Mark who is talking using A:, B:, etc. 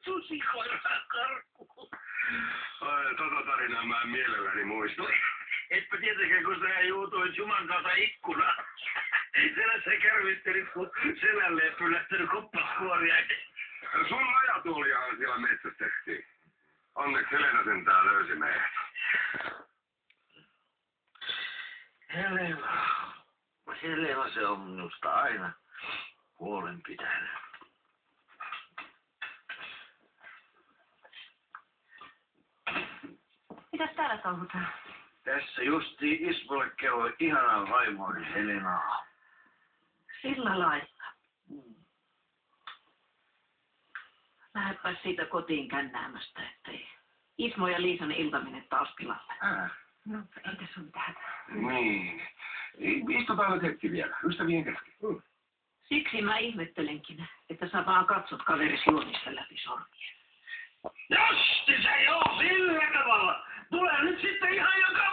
A: susikoira karkuun.
B: Tota tarinaa mä en mielelläni muista.
A: No, etpä tietenkään, kun sä juutuit Juman kanssa ikkunaan. Siellä sä kärvittelit, kun selälleen pylähtänyt koppaskuoria.
B: Sun nojatuoliahan siellä metsästettiin. Onneksi Helena sentään löysi meidät.
A: Helena se on minusta aina huolenpitänyt.
C: Mitäs täällä touhutaan?
A: Tässä justiin Ismolle kerroi ihanaa vaimoinen Helenaa.
C: Sillä lailla. Lähdepäs siitä kotiin kännäämästä, ettei Ismo ja Liisan ilta mene taas pilalle. No, ei tässä ole mitään.
B: Niin. Istutaan nyt hetki vielä, ystävien kesken.
C: Siksi mä ihmettelenkin, että sä vaan katsot kaveris juonista läpi sormien.
A: Justi se joo, sillä tavalla. Tule nyt sitten ihan joka